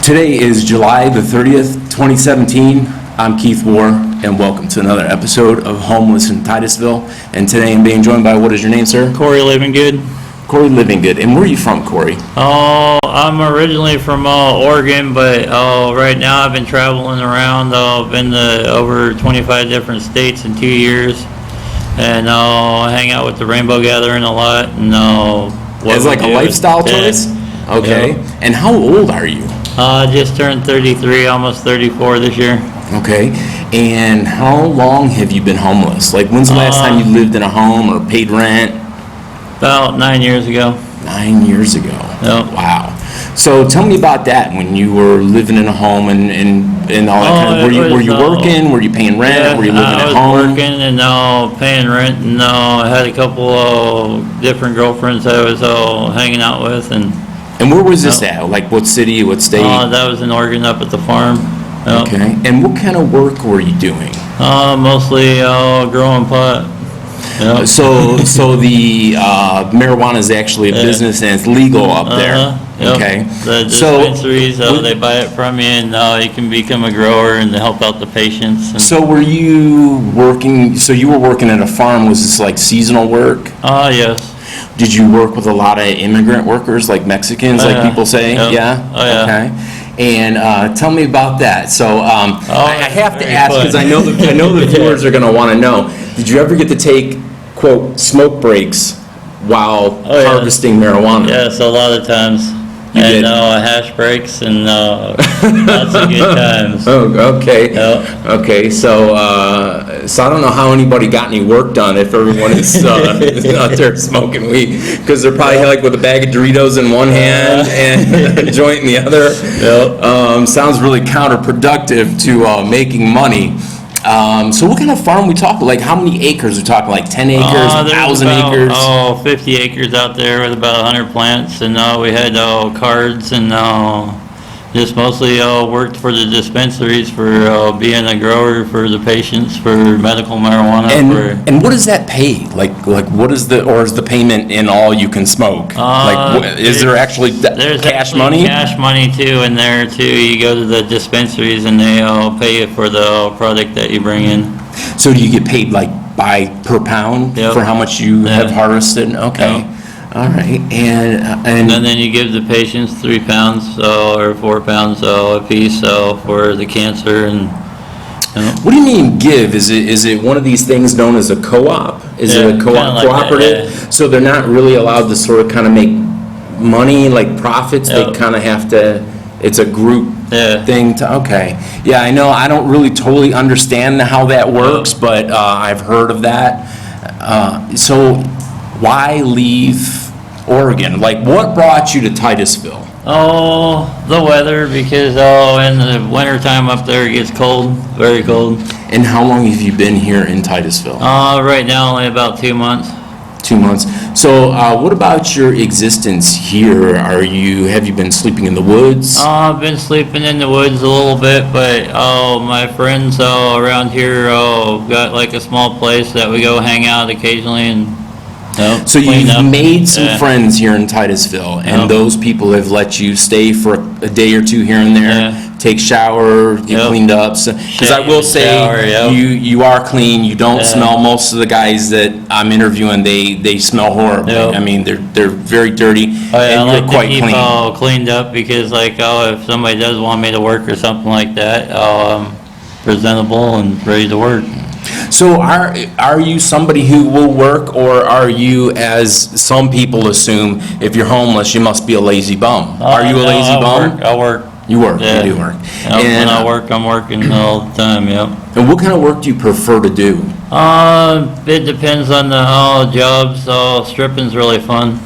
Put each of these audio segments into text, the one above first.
Today is July the 30th, 2017. I'm Keith Warr, and welcome to another episode of Homeless in Titusville. And today I'm being joined by, what is your name, sir? Corey Livingood. Corey Livingood. And where are you from, Corey? Oh, I'm originally from Oregon, but right now I've been traveling around. I've been to over 25 different states in 2 years, and I hang out with the Rainbow Gathering a lot. And As like a lifestyle choice? Okay. Yeah. And how old are you? Just turned 33, almost 34 this year. Okay. And how long have you been homeless? Like, when's the last time you lived in a home or paid rent? About 9 years ago. 9 years ago. Yep. Wow. So tell me about that, when you were living in a home and all that kind of, were you working? Were you paying rent? Yeah, were you living at home? I was working and paying rent, and I had a couple of different girlfriends I was hanging out with. And where was this at? Like, what city, what state? That was in Oregon, up at the farm. Yep. Okay. And what kind of work were you doing? Mostly growing pot. Yep. So the marijuana is actually a business and it's legal up there. Yep. Okay. The dispensaries, they buy it from you, and you can become a grower and help out the patients. So were you working? So you were working at a farm. Was this like seasonal work? Yes. Did you work with a lot of immigrant workers, like Mexicans, like people say? Yep. Yeah? Oh, yeah. Okay. And tell me about that. So I have to ask, because I know the viewers are going to want to know, did you ever get to take, quote, smoke breaks while harvesting marijuana? Yes, a lot of times. You did? Hash breaks and lots of good times. Oh, okay. Yep. Okay, so I don't know how anybody got any work done if everyone is out there smoking weed, because they're probably like with a bag of Doritos in one hand and a joint in the other. Yep. Sounds really counterproductive to making money. So what kind of farm we talking? Like, how many acres? We're talking like 10 acres, 1,000 acres? 50 acres out there with about 100 plants, and we had cards and just mostly worked for the dispensaries for being a grower for the patients for medical marijuana. And what does that pay? Like what is the payment in all you can smoke? Is there actually cash money? Cash money too in there too. You go to the dispensaries and they pay you for the product that you bring in. So do you get paid like per pound for how much you have harvested? Okay. Yep. All right, and then you give the patients 3 pounds or 4 pounds a piece for the cancer. And what do you mean give? Is it one of these things known as a co-op? Is it a cooperative? Like so they're not really allowed to sort of kind of make money, like profits. They kind of have to. It's a group thing. Okay, yeah, I know. I don't really totally understand how that works, but I've heard of that. So why leave Oregon? Like, what brought you to Titusville? The weather, because in the wintertime up there it gets cold, very cold. And how long have you been here in Titusville? Right now only about 2 months. 2 months. So what about your existence here? Have you been sleeping in the woods? I've been sleeping in the woods a little bit, but my friends around here got like a small place that we go hang out occasionally and so you've made some friends here in Titusville, and those people have let you stay for a day or two here and there, take shower, get cleaned up. Because I will say, you are clean. You don't smell. Most of the guys that I'm interviewing, they smell horribly. I mean, they're very dirty, and you're quite clean. I like to keep cleaned up because, like, if somebody does want me to work or something like that, I'm presentable and ready to work. So are you somebody who will work, or are you, as some people assume, if you're homeless, you must be a lazy bum? Are you a lazy bum? I work. You work. You do work. And when I work, I'm working all the time, And what kind of work do you prefer to do? It depends on the jobs. Stripping's really fun.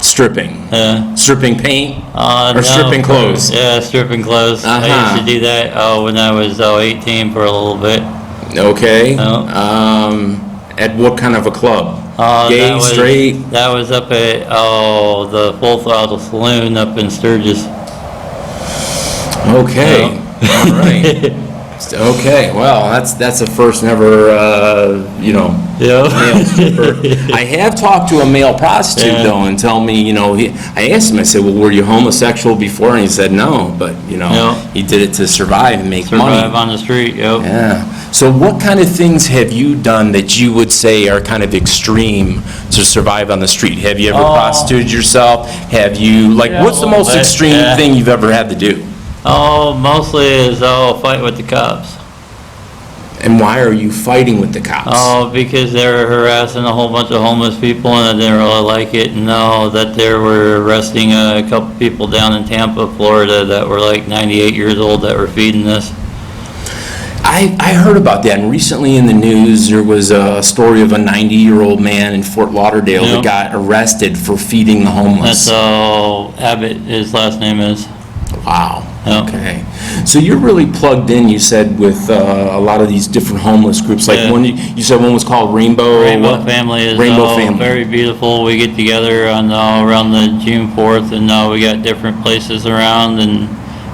Stripping? Yeah. Stripping paint? Or stripping clothes? Yeah, stripping clothes. I used to do that when I was 18 for a little bit. Okay. At what kind of a club? Gay, straight? That was up at the Full Throttle Saloon up in Sturgis. Okay. All right. Okay, well, that's a first never, male stripper. I have talked to a male prostitute, though, and tell me, I asked him, I said, well, were you homosexual before? And he said, no, but, he did it to survive and make money. Survive on the street, yep. Yeah. So what kind of things have you done that you would say are kind of extreme to survive on the street? Have you ever prostituted yourself? Have you, what's the most extreme thing you've ever had to do? Oh, mostly is fight with the cops. And why are you fighting with the cops? Oh, because they were harassing a whole bunch of homeless people and I didn't really like it. And that they were arresting a couple people down in Tampa, Florida that were like 98 years old that were feeding this. I heard about that, and recently in the news there was a story of a 90-year-old man in Fort Lauderdale that got arrested for feeding the homeless. That's Abbott, his last name is. Wow. Yep. Okay. So you're really plugged in, you said, with a lot of these different homeless groups. Like one, you said one was called Rainbow. Rainbow Family is very beautiful. We get together on around the June 4th, and we got different places around, and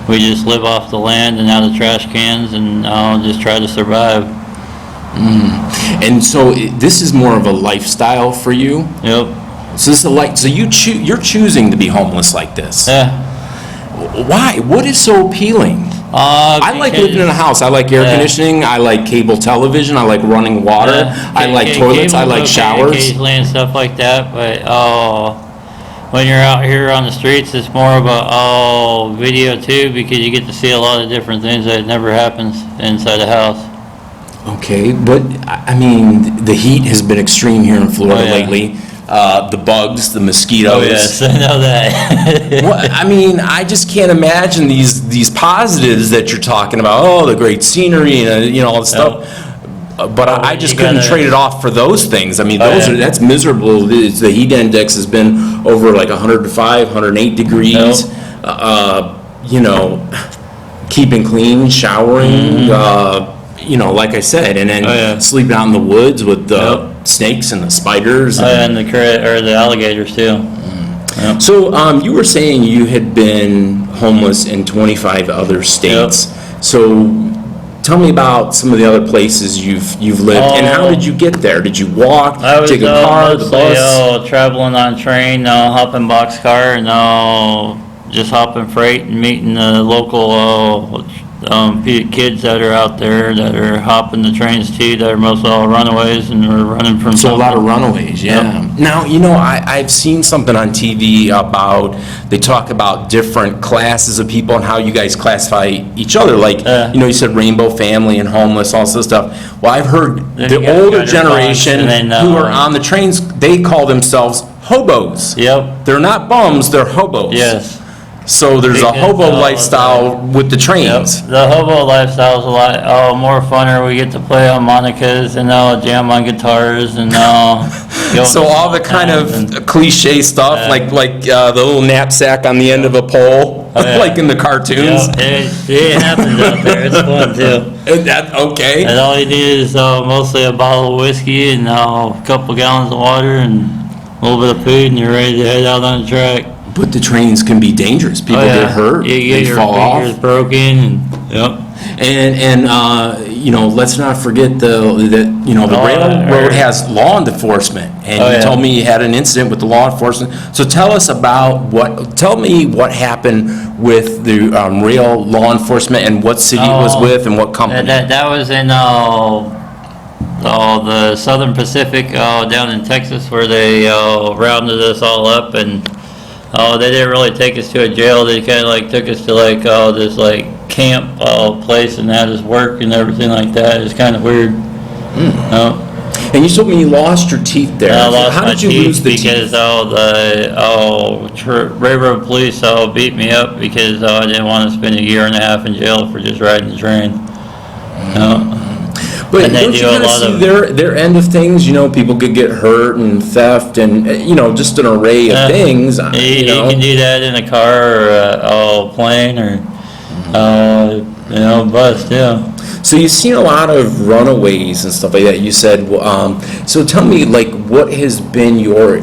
we just live off the land and out of trash cans, and just try to survive. And so this is more of a lifestyle for you. Yep. So this is you're choosing to be homeless like this. Yeah. Why? What is so appealing? I like living in a house. I like air conditioning. I like cable television. I like running water. I like toilets. I like showers. Occasionally and stuff like that. But when you're out here on the streets, it's more of a video too, because you get to see a lot of different things that never happens inside the house. Okay, but I mean, the heat has been extreme here in Florida lately. The bugs, the mosquitoes. Oh yes, I know that. Well, I mean, I just can't imagine these positives that you're talking about. Oh, the great scenery and all the stuff. But I just couldn't trade it off for those things. I mean, that's miserable. The heat index has been over like 105, 108 degrees. Keeping clean, showering. Like I said, and then sleeping out in the woods with the snakes and the spiders. And the alligators too. Yep. So you were saying you had been homeless in 25 other states. So tell me about some of the other places you've lived, and how did you get there? Did you walk, take a car, the bus? Traveling on train, hopping boxcar, and just hopping freight and meeting the local kids that are out there that are hopping the trains too, that are most all runaways and are running from So a lot of runaways, yeah. Yep. Now, I've seen something on TV about, they talk about different classes of people and how you guys classify each other. Like, you said Rainbow Family and homeless, all this stuff. Well, I've heard the older generation who are on the trains, they call themselves hobos. Yep. They're not bums, they're hobos. Yes. So there's a hobo lifestyle with the trains. Yep. The hobo lifestyle is a lot more funner. We get to play harmonicas and jam on guitars and so all the kind of cliche stuff, like the little knapsack on the end of a pole, like in the cartoons. It happens out there. It's fun too. Okay. And all you need is mostly a bottle of whiskey and a couple gallons of water and a little bit of food, and you're ready to head out on the track. But the trains can be dangerous. People get hurt. They fall off. Your fingers broken. And let's not forget the railroad has law enforcement, and you told me you had an incident with the law enforcement. So tell me what happened with the rail law enforcement and what city it was with and what company. That was in the Southern Pacific down in Texas, where they rounded us all up, and they didn't really take us to a jail. They kind of took us to this camp place and had us work and everything like that. It's kind of weird. And you told me you lost your teeth there. I lost How did you lose the teeth? Because the railroad police beat me up because I didn't want to spend a year and a half in jail for just riding the train. But don't you kind of see their end of things? People could get hurt and theft and, just an array of things. You can do that in a car or a plane or, bus, yeah. So you've seen a lot of runaways and stuff like that. You said, so tell me, what has been your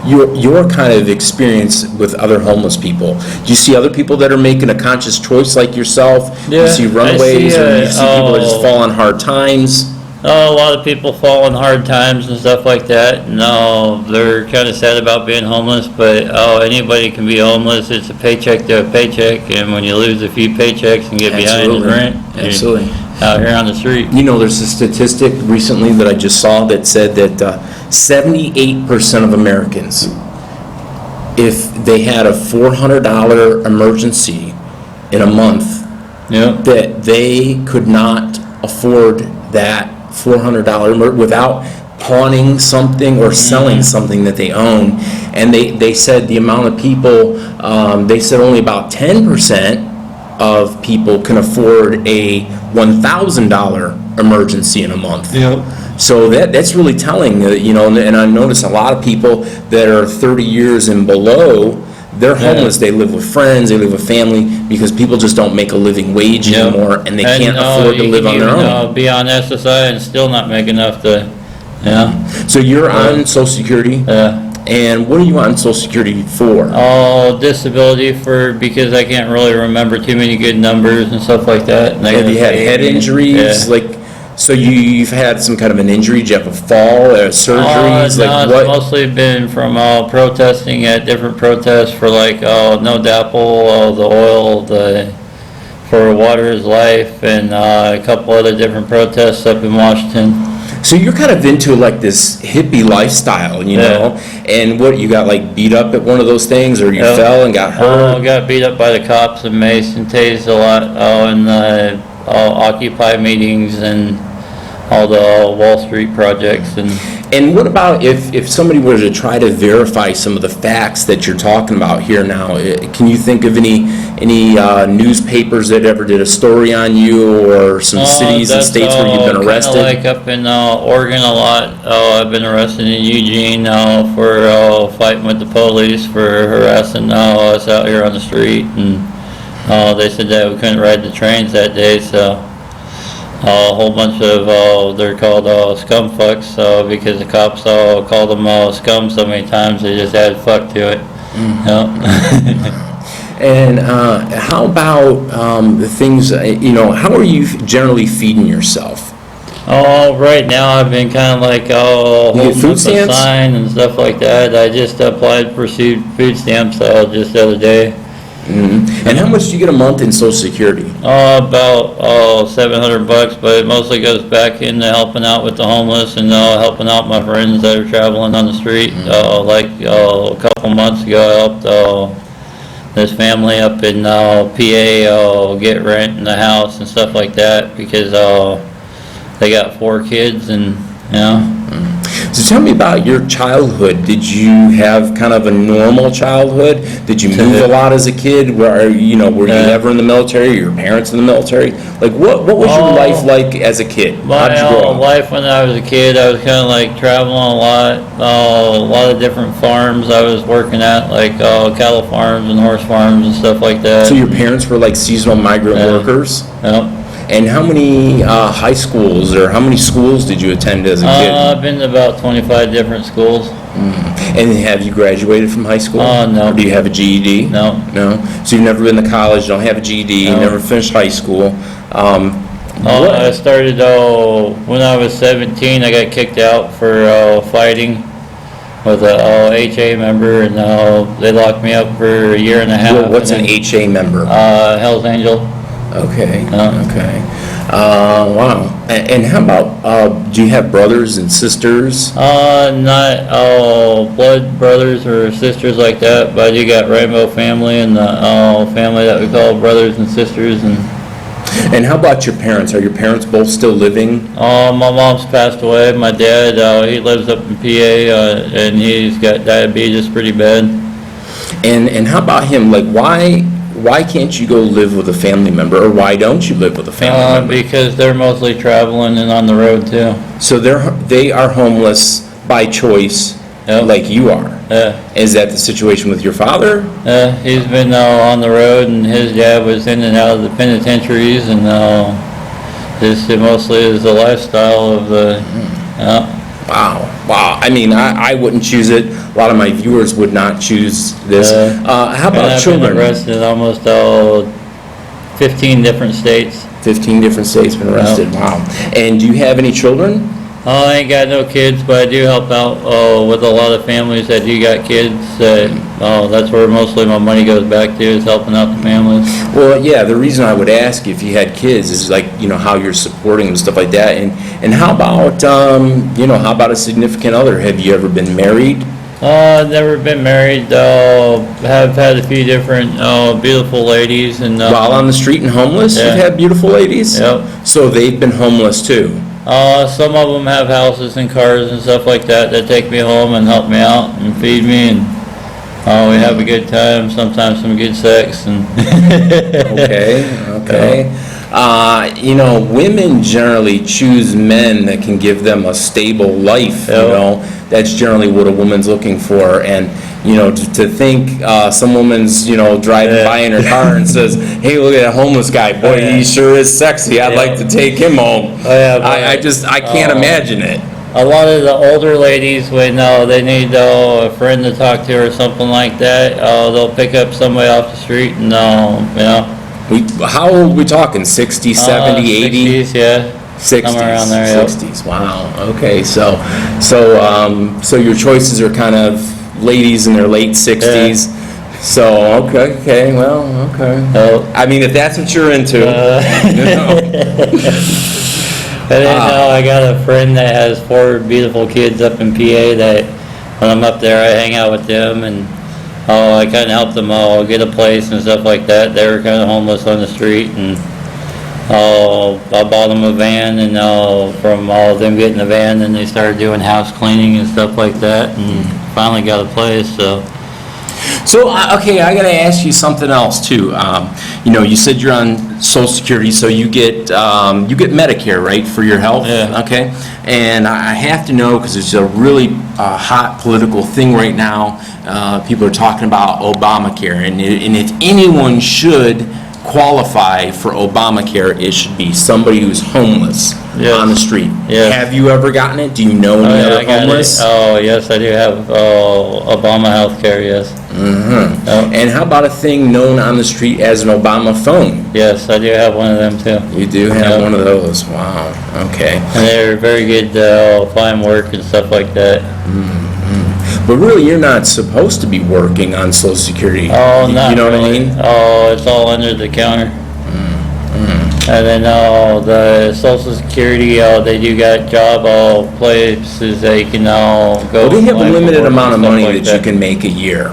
your kind of experience with other homeless people? Do you see other people that are making a conscious choice like yourself? Do you see runaways, or do you see people that just fall on hard times? A lot of people fall on hard times and stuff like that. No, they're kind of sad about being homeless, but anybody can be homeless. It's a paycheck to a paycheck, and when you lose a few paychecks and get behind in rent, absolutely, out here on the street. You know, there's a statistic recently that I just saw that said that 78% of Americans, if they had a $400 emergency in a month, that they could not afford that $400 without pawning something or selling something that they own. And they said the amount of people, they said only about 10% of people can afford a $1,000 emergency in a month. So that's really telling, you know, and I notice a lot of people that are 30 years and below, they're homeless. They live with friends, they live with family, because people just don't make a living wage anymore, and they can't afford to live on their own. Be on SSI and still not make enough to, So you're on Social Security? And what are you on Social Security for? Disability because I can't really remember too many good numbers and stuff like that. Have you had head injuries? So you've had some kind of an injury? Did you have a fall, surgeries? No, it's mostly been from protesting at different protests for No DAPL, the oil, for Water is Life, and a couple other different protests up in Washington. So you're kind of into this hippie lifestyle, you know? And what, you got beat up at one of those things, or you fell and got hurt? Got beat up by the cops and maced and tased a lot in the Occupy meetings and all the Wall Street projects. And what about if somebody were to try to verify some of the facts that you're talking about here now? Can you think of any newspapers that ever did a story on you, or some cities and states where you've been arrested? Like up in Oregon a lot. I've been arrested in Eugene for fighting with the police for harassing us out here on the street, and they said that we couldn't ride the trains that day, so a whole bunch of, they're called scum fucks, because the cops called them scum so many times they just added fuck to it. And how about the things, how are you generally feeding yourself? Right now I've been kind of holding up a sign and stuff like that. I just applied for food stamps just the other day. And how much do you get a month in Social Security? About $700, but it mostly goes back into helping out with the homeless and helping out my friends that are traveling on the street. A couple months ago, I helped this family up in PA get rent in the house and stuff like that, because they got 4 kids, and So tell me about your childhood. Did you have kind of a normal childhood? Did you move a lot as a kid? Were you ever in the military? Your parents in the military? What was your life like as a kid? How did you grow up? My life when I was a kid, I was kind of traveling a lot of different farms I was working at, cattle farms and horse farms and stuff like that. So your parents were seasonal migrant workers? And how many high schools or how many schools did you attend as a kid? I've been to about 25 different schools. And have you graduated from high school? No. Or do you have a GED? No. No? So you've never been to college, don't have a GED, No. never finished high school. I started when I was 17. I got kicked out for fighting with a HA member, and they locked me up for a year and a half. Well, what's an HA member? Hell's Angel. Okay. Okay. Wow. And how about, do you have brothers and sisters? Not blood brothers or sisters like that, but I do got Rainbow family and the family that we call brothers and sisters. And how about your parents? Are your parents both still living? My mom's passed away. My dad, he lives up in PA, and he's got diabetes pretty bad. And how about him? Why can't you go live with a family member, or why don't you live with a family member? Because they're mostly traveling and on the road too. So they are homeless by choice, like you are. Is that the situation with your father? He's been on the road, and his dad was in and out of the penitentiaries, and this mostly is the lifestyle of the. Wow. I mean, I wouldn't choose it. A lot of my viewers would not choose this. How about I've children? been arrested in almost 15 different states. 15 different states been arrested. Wow. And do you have any children? I ain't got no kids, but I do help out with a lot of families that do got kids. That's where mostly my money goes back to, is helping out the families. Well, yeah, the reason I would ask if you had kids is like, how you're supporting them and stuff like that. And how about, how about a significant other? Have you ever been married? Never been married. Have had a few different beautiful ladies. And while on the street and homeless, yeah. You've had beautiful ladies? Yep. So they've been homeless too? Some of them have houses and cars and stuff like that take me home and help me out and feed me, and we have a good time, sometimes some good sex. And Okay. Women generally choose men that can give them a stable life, That's generally what a woman's looking for. And, to think some woman's, driving by in her car and says, hey, look at that homeless guy. Boy, he sure is sexy. I'd like to take him home. I can't imagine it. A lot of the older ladies, when they need a friend to talk to or something like that, they'll pick up somebody off the street and, How old are we talking? 60, 70, 80? 60s, yeah. 60s, somewhere around there, yep. 60s. Wow. Okay. So your choices are kind of ladies in their late 60s. Yeah. So okay. Well, okay. I mean, if that's what you're into. I didn't know. I got a friend that has 4 beautiful kids up in PA that when I'm up there, I hang out with them, and I kind of helped them get a place and stuff like that. They were kind of homeless on the street, and I bought them a van, and from all of them getting a van, then they started doing house cleaning and stuff like that, and finally got a place. So, okay, I got to ask you something else too. You said you're on Social Security, so you get Medicare, right, for your health? Yeah. Okay. And I have to know, because it's a really hot political thing right now. People are talking about Obamacare, and if anyone should qualify for Obamacare, it should be somebody who's homeless on the street. Yes. Have you ever gotten it? Do you know any other homeless? Oh, yes, I do have Obama health care, yes. Mm-hmm. And how about a thing known on the street as an Obama phone? Yes, I do have one of them too. You do have one of those? Wow. Okay. And they're very good to find work and stuff like that. Mm-hmm. But really, you're not supposed to be working on Social Security. Oh, not You know really. what I mean? Oh, it's all under the counter. And then the Social Security, they do got job places they can go. Well, they have a apply for limited work amount of and stuff money like that you can make a year.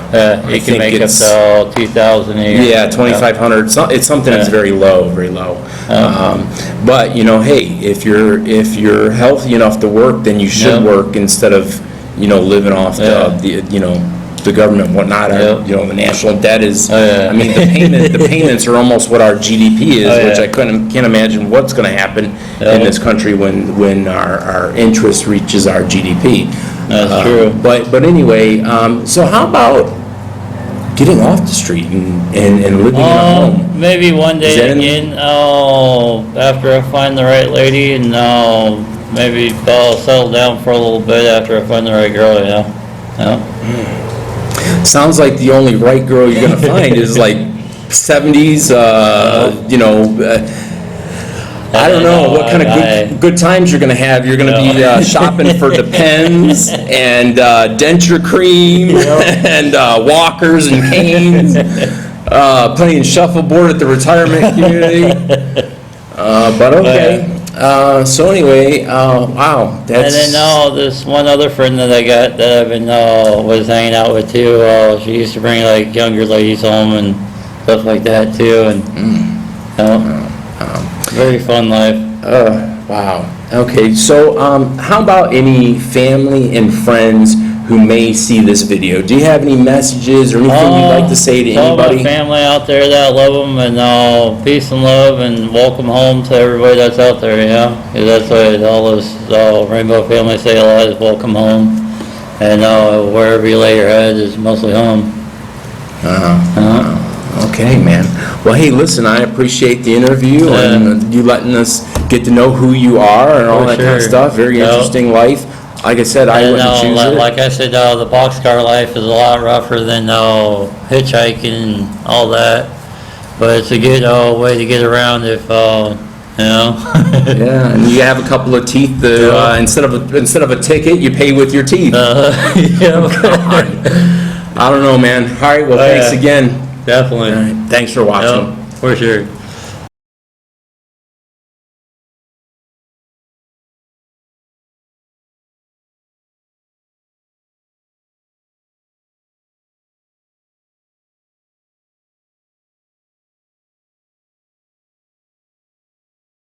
You can make up to $2,000 a year. Yeah, 2,500. It's something that's very low, very low. But hey, if you're healthy enough to work, then you should work instead of living off the government and whatnot. The national debt is. I mean, the payments are almost what our GDP is, which I can't imagine what's going to happen in this country when our interest reaches our GDP. That's true. But anyway, so how about getting off the street and living in a home? Maybe one day again, after I find the right lady, and maybe I'll settle down for a little bit after I find the right girl, Sounds like the only right girl you're going to find is like 70s, I don't know what kind of good times you're going to have. You're going to be shopping for Depends and denture cream and walkers and canes, playing shuffleboard at the retirement community. But okay. So anyway, wow. That's... And then this one other friend that I got that I've been was hanging out with too. She used to bring like younger ladies home and stuff like that too, and very fun life. Wow. Okay. So how about any family and friends who may see this video? Do you have any messages or anything you'd like to say to anybody? All my family out there that I love them, and peace and love, and welcome home to everybody that's out there, because that's what all those Rainbow families say a lot, is welcome home, and wherever you lay your head is mostly home. Okay, man. Well, hey, listen, I appreciate the interview and you letting us get to know who you are and all that kind of stuff. Very interesting life. like I said, I wouldn't choose it. Like I said, the boxcar life is a lot rougher than hitchhiking and all that. But it's a good way to get around if Yeah, and you have a couple of teeth. Instead of a ticket, you pay with your teeth. Yeah. I don't know, man. All right, well, thanks again. Definitely. All right, thanks for watching. For sure.